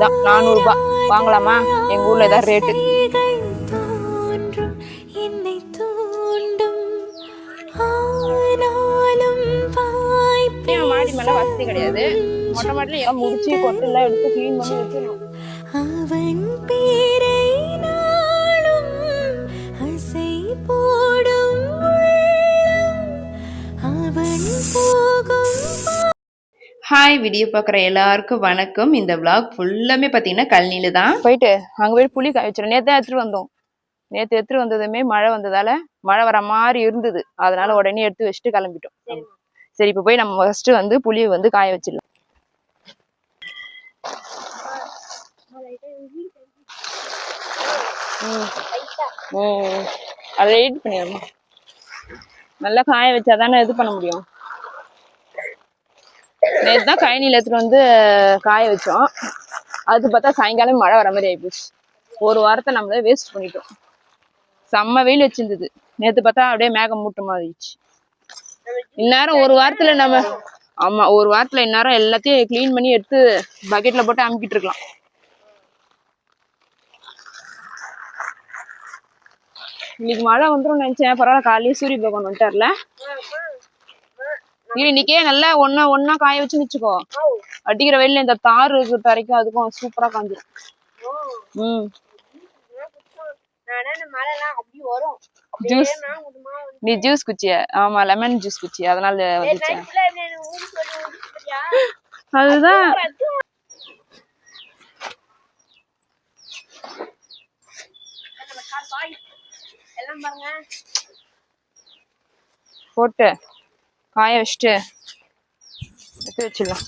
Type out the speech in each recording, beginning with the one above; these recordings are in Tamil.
தான் 400 ரூபாய். வாங்கலாமா? எங்க ஊர்ல ஏதாவது ரேட்டு. மாடி மேல வசதி கிடையாது. மொட்டை மாட்டில எல்லாம் முடிச்சு கொட்டு எல்லாம் எடுத்து கிளீன் பண்ணி வச்சிடணும். அவன் பேரை நாளும் அசை போடும் அவன் போகும். ஹாய், வீடியோ பார்க்குற எல்லாருக்கும் வணக்கம். இந்த விளாக் ஃபுல்லாமே பார்த்தீங்கன்னா கழனியில தான். போயிட்டு அங்கே போய் புளி காய வச்சிடும். நேற்று எடுத்துட்டு வந்தோம். நேற்று எடுத்துட்டு வந்ததுமே மழை வந்ததால மழை வர மாதிரி இருந்தது. அதனால உடனே எடுத்து வச்சுட்டு கிளம்பிட்டோம். சரி, இப்போ போய் நம்ம ஃபர்ஸ்ட் வந்து புளியை வந்து காய வச்சிடலாம். அதை எடிட் பண்ணிடணும். நல்லா காய வச்சாதானே இது பண்ண முடியும். நேற்று தான் கழனியில் எடுத்துட்டு வந்து காய வச்சோம். அது பார்த்தா சாயங்காலம் மழை வர மாதிரி ஆயிப்போச்சு. ஒரு வாரத்தை நம்மளே வேஸ்ட் பண்ணிட்டோம். செம்ம வெயில் வச்சிருந்தது. நேற்று பார்த்தா அப்படியே மேகம் மூட்டமா ஆயிடுச்சு. இந்நேரம் ஒரு வாரத்துல நம்ம ஒரு வாரத்துல இந்நேரம் எல்லாத்தையும் கிளீன் பண்ணி எடுத்து பக்கெட்ல போட்டு அமுக்கிட்டு இருக்கலாம். இன்னைக்கு மழை வந்துடும் நினைச்சேன். பரவாயில்ல, காலையில சூரிய பகவான் வந்துட்டார்ல. இன்னைக்கே நல்லா ஒன்னா காய வச்சு வச்சுக்கோ. அடிக்கிற வெயில இந்த தாறு தரைக்கும் அதுக்கும் சூப்பரா காஞ்சிடும். ஜூஸ், நீ ஜூஸ் குச்சிய? ஆமா, லெமன் ஜூஸ் குச்சி, அதனால வந்துச்சு. அதுதான் போட்டு காய வச்சுட்டு எடுத்து வச்சிடலாம்.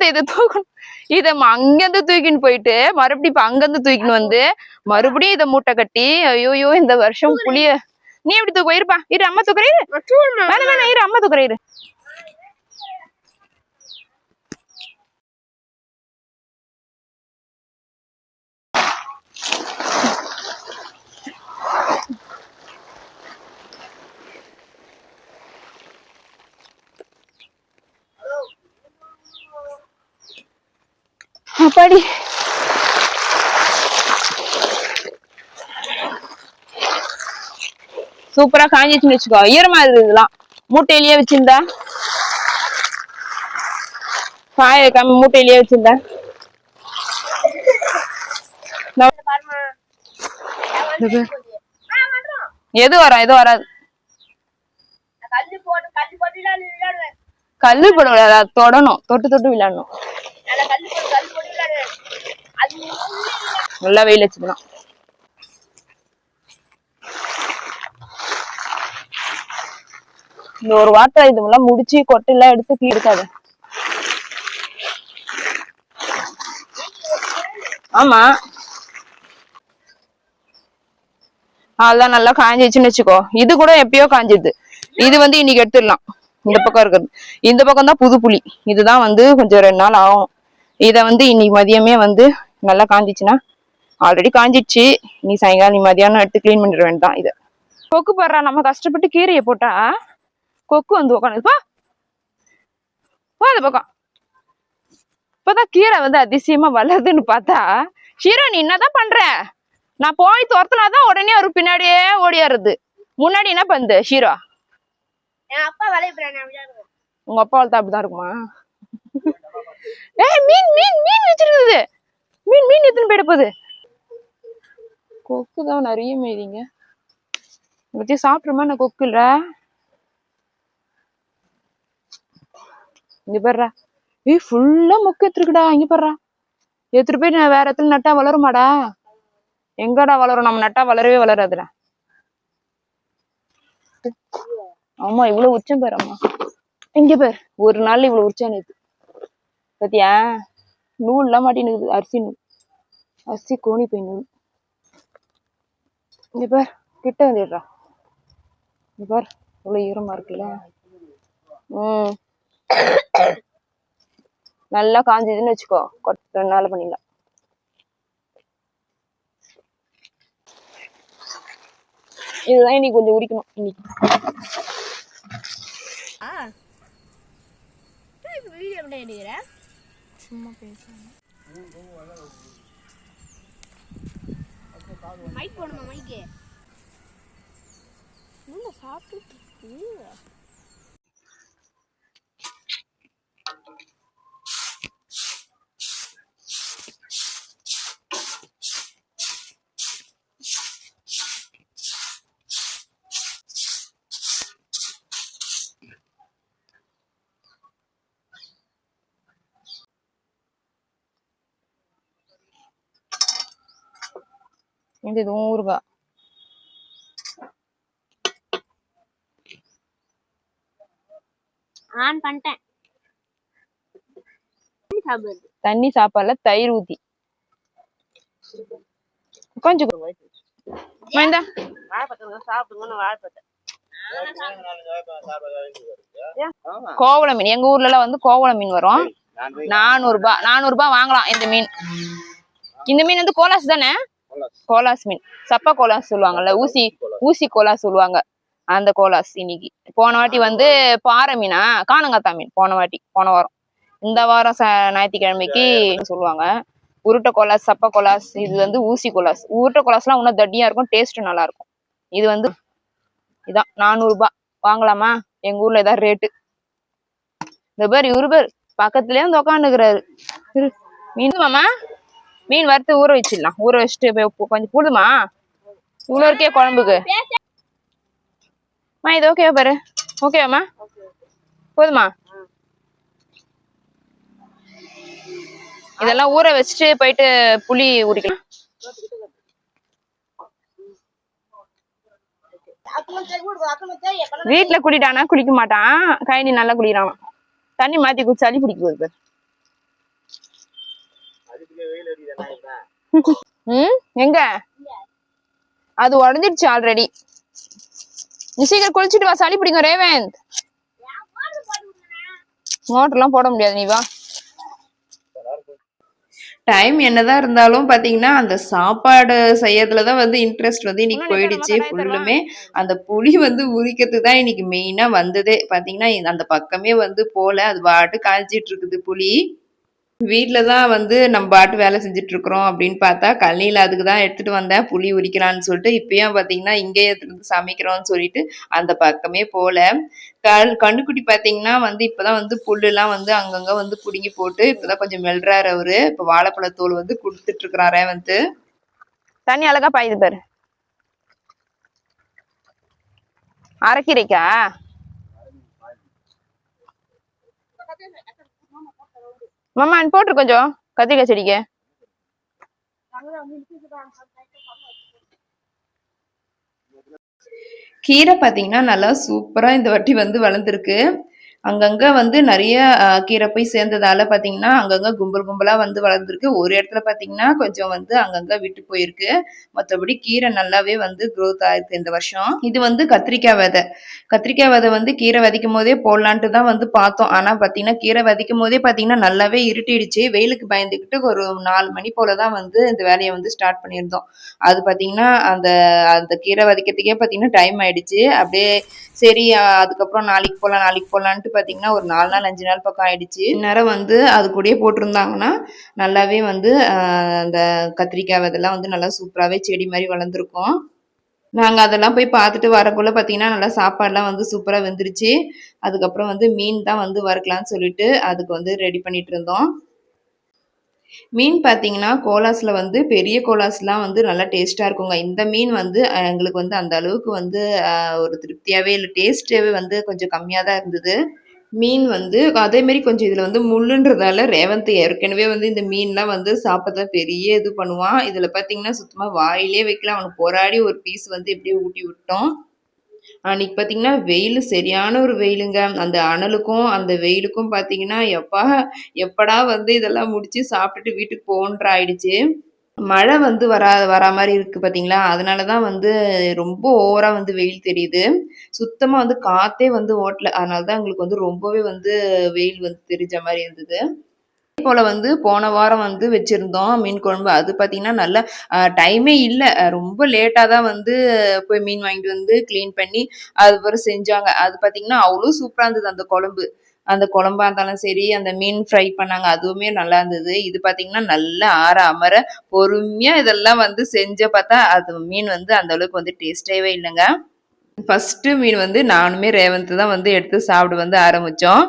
இதை தூக்கணும். இத அங்கிருந்து தூக்கின்னு போயிட்டு மறுபடியும் இப்ப அங்கிருந்து தூக்கின்னு வந்து மறுபடியும் இதை மூட்டை கட்டி, ஐயோயோ இந்த வருஷம் புளிய நீ எப்படி தூக்க? இருப்பா, இரு அம்மா தூக்குற. இரு அம்மா தூக்குற. இரு அப்பாடி. சூப்பரா காஞ்சிச்சுன்னு வச்சுக்கோ. ஈரமா இதெல்லாம் மூட்டையிலேயே வச்சிருந்தா காய வைக்காம மூட்டையிலேயே வச்சிருந்தா எது வரும் எது வராது. கல்லு போட விளையாட, தொடணும், தொட்டு தொட்டு விளையாடணும். நல்லா வெயில் வச்சுக்கலாம். இந்த ஒரு வார்த்தை இதுலாம் முடிச்சு கொட்டையெல்லாம் எடுத்து இருக்காது. ஆமா, அதெல்லாம் நல்லா காஞ்சிச்சுன்னு வச்சுக்கோ. இது கூட எப்பயோ காஞ்சிது. இது வந்து இன்னைக்கு எடுத்துடலாம். இந்த பக்கம் இருக்கிறது, இந்த பக்கம் தான் புது புளி. இதுதான் வந்து கொஞ்சம் 2 நாள் ஆகும். இத வந்து இன்னைக்கு மதியமே வந்து நல்லா காஞ்சிச்சுன்னா, ஆல்ரெடி காஞ்சிச்சு, நீ சாயங்காலம் நீ மதியானம் எடுத்து கிளீன் பண்ணிட வேண்டாம். இத கொக்கு போடுறா. நம்ம கஷ்டப்பட்டு கீரையை போட்டா கொக்கு வந்து உட்காந்துப்பா அந்த பக்கம். இப்பதான் கீரை வந்து அதிசயமா வளருதுன்னு பார்த்தா, ஷீரோ நீ என்னதான் பண்ற? நான் போய் துரத்துனாதான் உடனே ஒரு பின்னாடியே ஓடியாருது. முன்னாடி என்ன பண்ணுது ஷீரோ? உங்க அப்பா வளர்த்தா அப்படிதான் இருக்குமா? மீன் மீன் மீன் வச்சிருக்குது. மீன் எத்தனை போயிட போகுது. கொக்குதான் நிறைய மீதிங்க பத்தி சாப்பிட்றமா. நான் கொக்கு இல்ல, இங்க பாடுறா. ஃபுல்லா மொக்கு எடுத்துருக்குடா. இங்க பாடுறா, எடுத்துட்டு போய் நான் வேற இடத்துல நட்டா வளருமாடா? எங்கடா வளரும்? நம்ம நட்டா வளரவே வளராதுடா. ஆமா, இவ்வளவு உச்சம் பேர். அம்மா இங்க பேர் ஒரு நாள் இவ்வளவு உச்சம் நேத்து பத்தியா? நூல் எல்லாம் மாட்டினுக்குது. அரிசி நூல், அரிசி கோணி போய் நூல். இங்க பார், கிட்ட வந்துடுறா. இங்க பார், இவ்வளவு ஈரமா இருக்குல்ல. நல்லா காஞ்சதுன்னு வச்சுக்கோ. 2 நாள் பண்ணிடலாம். இதுதான் இன்னைக்கு கொஞ்சம் உரிக்கணும். இன்னைக்கு சும்மா பேசுறேன். மைக் போடுமா மைக்கு என்ன சாப்பிட்டு இது ஊறுகாய். ஆன் பண்ணிட்டேன். தண்ணி சாப்பாடுல தயிர் ஊத்தி கொஞ்சம் கோவள மீன் எங்க ஊர்ல எல்லாம் வந்து கோவள மீன் வரும். 400 ரூபாய் வாங்கலாம். இந்த மீன் வந்து கோலாஸ் தானே? கோலாஸ் மீன், சப்பா கோலாஸ் சொல்லுவாங்கல்ல, ஊசி கோலாஸ் சொல்லுவாங்க. அந்த கோலாஸ் இன்னைக்கு. போன வாட்டி வந்து பாறை மீனா காணங்காத்தா மீன் போன வாரம். இந்த வாரம் ஞாயிற்றுக்கிழமைக்கு சொல்லுவாங்க உருட்டை கோலாஸ், சப்பா கோலாஸ். இது வந்து ஊசி கோலாஸ். உருட்டை கோலாஸ் எல்லாம் இன்னும் தட்டியா இருக்கும், டேஸ்ட் நல்லா இருக்கும். இது வந்து இதான் 400 ரூபாய் வாங்கலாமா? எங்க ஊர்ல ஏதாவது ரேட்டு. இந்த பேர் இவரு பேர் பக்கத்துலயே வந்து உக்காந்துக்கிறாரு. மீன் மாமா மீன் வறுத்து ஊற வச்சிடலாம். ஊற வச்சுட்டு கொஞ்சம் போடுமா இவ்வளோ இருக்கே குழம்புக்கு. இது ஓகேவா பாரு? ஓகேவாம்மா? போதுமா? இதெல்லாம் ஊற வச்சுட்டு போயிட்டு புளி ஊறிக்கலாம். வீட்டுல குடிட்டானா குளிக்க மாட்டான். கைனி நல்லா குடிக்கிறான். தண்ணி மாத்தி குடிச்சு சளி பிடிக்க போகுது. எங்க அது உடஞ்சிடுச்சு ஆல்ரெடி. நீ சீக்கிரம் குளிச்சுட்டு வா, சளி பிடிக்கும். ரேவந்த் மோட்டர் எல்லாம் போட முடியாது, நீ வா. டைம் என்னதான் இருந்தாலும் பாத்தீங்கன்னா அந்த சாப்பாடு செய்யறதுலதான் வந்து இன்ட்ரெஸ்ட் வந்து இன்னைக்கு போயிடுச்சு. ஃபுல்லுமே அந்த புளி வந்து உரிக்கிறதுக்கு தான் இன்னைக்கு மெயினா வந்ததே. பாத்தீங்கன்னா அந்த பக்கமே வந்து போல, அது பாட்டு காய்ச்சிட்டு இருக்குது புளி. வீட்டுலதான் வந்து நம்ம பாட்டு வேலை செஞ்சுட்டு இருக்கிறோம் அப்படின்னு பார்த்தா கல்லியில அதுக்குதான் எடுத்துட்டு வந்தேன் புளி உரிக்கலான்னு சொல்லிட்டு. இப்பயும் பாத்தீங்கன்னா இங்கே எடுத்துட்டு சமைக்கிறோம்னு சொல்லிட்டு அந்த பக்கமே போல. கண்ணுக்குட்டி பாத்தீங்கன்னா வந்து இப்பதான் வந்து புல்லு எல்லாம் வந்து அங்கங்க வந்து புடுங்கி போட்டு இப்பதான் கொஞ்சம் மெல்றாரு அவரு. இப்ப வாழைப்பழத்தோல் வந்து குடுத்துட்டு இருக்கிறாரே வந்து. தண்ணி அழகா பாயுது பாரு. அரைக்கீரைக்கா? மாமா போட்டு கொஞ்சம் கத்திரிக்காய் செடிக்கு. கீரை பாத்தீங்கன்னா நல்லா சூப்பரா இந்த வாட்டி வந்து வளர்ந்துருக்கு. அங்கங்க வந்து நிறைய கீரை போய் சேர்ந்ததால பாத்தீங்கன்னா அங்கங்க கும்பலா வந்து வளர்ந்துருக்கு. ஒரு இடத்துல பாத்தீங்கன்னா கொஞ்சம் வந்து அங்கங்க விட்டு போயிருக்கு. மற்றபடி கீரை நல்லாவே வந்து growth ஆயிருக்கு இந்த வருஷம். இது வந்து கத்திரிக்காய் விதை வந்து கீரை விதைக்கும் போதே போடலான்ட்டு தான் வந்து பார்த்தோம். ஆனா பாத்தீங்கன்னா கீரை விதைக்கும் போதே பாத்தீங்கன்னா நல்லாவே இருட்டிடுச்சு. வெயிலுக்கு பயந்துக்கிட்டு ஒரு 4 மணி போலதான் வந்து இந்த வேலையை வந்து ஸ்டார்ட் பண்ணியிருந்தோம். அது பாத்தீங்கன்னா அந்த அந்த கீரை விதைக்கிறதுக்கே பாத்தீங்கன்னா டைம் ஆயிடுச்சு. அப்படியே சரி அதுக்கப்புறம் நாளைக்கு போலான்ட்டு பாத்தீங்கன்னா ஒரு 4 நாள் 5 நாள் பக்கம் ஆயிடுச்சு. இந்நேரம் வந்து அது கூடயே போட்டிருந்தாங்கன்னா நல்லாவே வந்து அந்த கத்திரிக்காய் விதெல்லாம் வந்து நல்லா சூப்பராகவே செடி மாதிரி வளர்ந்துருக்கும். நாங்கள் அதெல்லாம் போய் பார்த்துட்டு வரக்குள்ள பார்த்தீங்கன்னா நல்லா சாப்பாடுலாம் வந்து சூப்பராக வெந்துருச்சு. அதுக்கப்புறம் வந்து மீன் தான் வந்து வறுக்கலான்னு சொல்லிட்டு அதுக்கு வந்து ரெடி பண்ணிட்டு இருந்தோம். மீன் பார்த்தீங்கன்னா கோலாஸ்ல வந்து பெரிய கோலாஸ்லாம் வந்து நல்லா டேஸ்ட்டாக இருக்குங்க. இந்த மீன் வந்து எங்களுக்கு வந்து அந்த அளவுக்கு வந்து ஒரு திருப்தியாகவே இல்லை. டேஸ்ட்டாகவே வந்து கொஞ்சம் கம்மியாக தான் இருந்தது. மீன் வந்து அதேமாரி கொஞ்சம் இதில் வந்து முள்ளுன்றதால ரேவந்த் ஏற்கனவே வந்து இந்த மீன்லாம் வந்து சாப்பிட்றத பெரிய இது பண்ணுவான். இதில் பார்த்தீங்கன்னா சுத்தமாக வாயிலே வைக்கல. அவனுக்கு போராடி ஒரு பீஸ் வந்து எப்படியோ ஊட்டி விட்டோம். அன்னைக்கு பார்த்தீங்கன்னா வெயில் சரியான ஒரு வெயிலுங்க. அந்த அனலுக்கும் அந்த வெயிலுக்கும் பார்த்தீங்கன்னா எப்படா வந்து இதெல்லாம் முடிச்சு சாப்பிட்டுட்டு வீட்டுக்கு போன்ற ஆயிடுச்சு. மழை வந்து வரா மாதிரி இருக்கு பார்த்தீங்களா? அதனால தான் வந்து ரொம்ப ஓவரா வந்து வெயில் தெரியுது. சுத்தமா வந்து காத்தே வந்து ஓட்டல. அதனால தான் எங்களுக்கு வந்து ரொம்பவே வந்து வெயில் வந்து தெரிஞ்ச மாதிரி இருந்தது. அதே போல வந்து போன வாரம் வந்து வச்சிருந்தோம் மீன் குழம்பு. அது பார்த்தீங்கன்னா நல்லா டைமே இல்ல. ரொம்ப லேட்டா தான் வந்து போய் மீன் வாங்கிட்டு வந்து கிளீன் பண்ணி அதுக்கப்புறம் செஞ்சாங்க. அது பார்த்தீங்கன்னா அவ்வளோ சூப்பரா இருந்தது அந்த குழம்பு. அந்த குழம்பா இருந்தாலும் சரி, அந்த மீன் ஃப்ரை பண்ணாங்க அதுவுமே நல்லா இருந்தது. இது பார்த்தீங்கன்னா, நல்லா ஆற அமர பொறுமையா இதெல்லாம் வந்து செஞ்சு பார்த்தா, அது மீன் வந்து அந்த அளவுக்கு வந்து டேஸ்ட்டாவே இல்லங்க. ஃபர்ஸ்ட்டு மீன் வந்து நானுமே ரேவந்த் தான் வந்து எடுத்து சாப்பிட வந்து ஆரம்பிச்சோம்.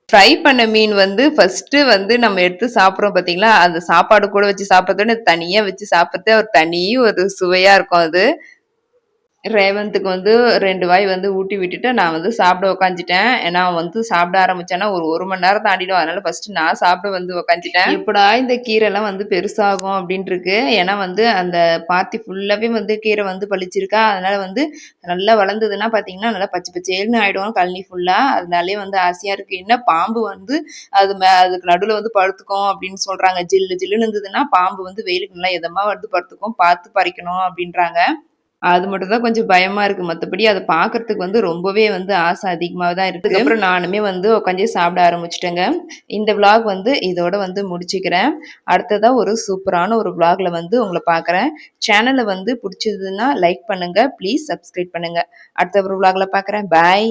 ஃப்ரை பண்ண மீன் வந்து ஃபர்ஸ்ட்டு வந்து நம்ம எடுத்து சாப்பிடுறோம் பார்த்தீங்களா, அந்த சாப்பாடு கூட வச்சு சாப்பிடுறத விட தனியா வச்சு சாப்பிடுறதே ஒரு தனி ஒரு சுவையா இருக்கும் அது. ரேவந்த்துக்கு வந்து 2 வாய் வந்து ஊட்டி விட்டுட்டு, நான் வந்து சாப்பிட உட்காந்துட்டேன். ஏன்னா, அவன் வந்து சாப்பிட ஆரம்பிச்சான்னா, ஒரு 1 மணி நேரம் தாண்டிடும். அதனால ஃபர்ஸ்ட்டு நான் சாப்பிட வந்து உட்காந்துட்டேன். எப்படா இந்த கீரைலாம் வந்து பெருசாகும் அப்டின்ட்டு இருக்கு. ஏன்னா வந்து அந்த பாத்தி ஃபுல்லாவே வந்து கீரை வந்து பழிச்சிருக்கா. அதனால வந்து நல்லா வளர்ந்ததுன்னா பார்த்தீங்கன்னா, நல்லா பச்சை பச்சேல்னு ஆயிடும் கழனி ஃபுல்லா. அதனாலயே வந்து ஆசையா இருக்கு. என்ன பாம்பு வந்து அதுக்கு நடுவுல வந்து படுத்துக்கும் அப்டின்னு சொல்றாங்க. ஜில்லு ஜில்லுன்னு இருந்ததுன்னா, பாம்பு வந்து வெயிலுக்கு நல்லா இதமா வந்து படுத்துக்கும். பார்த்து பறிக்கணும் அப்டின்றாங்க. அது மட்டும் தான் கொஞ்சம் பயமா இருக்கு. மத்தபடி அத பார்க்கறதுக்கு வந்து ரொம்பவே வந்து ஆசை அதிகமா தான் இருக்கு. அதுக்கப்புறம் நானுமே வந்து உட்காந்து சாப்பிட ஆரம்பிச்சுட்டேங்க. இந்த விளாக் வந்து இதோட வந்து முடிச்சுக்கிறேன். அடுத்ததா ஒரு சூப்பரான ஒரு விளாக்ல வந்து உங்கள பார்க்குறேன். சேனல வந்து புடிச்சதுன்னா லைக் பண்ணுங்க. ப்ளீஸ் சப்ஸ்கிரைப் பண்ணுங்க. அடுத்த ஒரு விளாக்ல பார்க்குறேன். பாய்.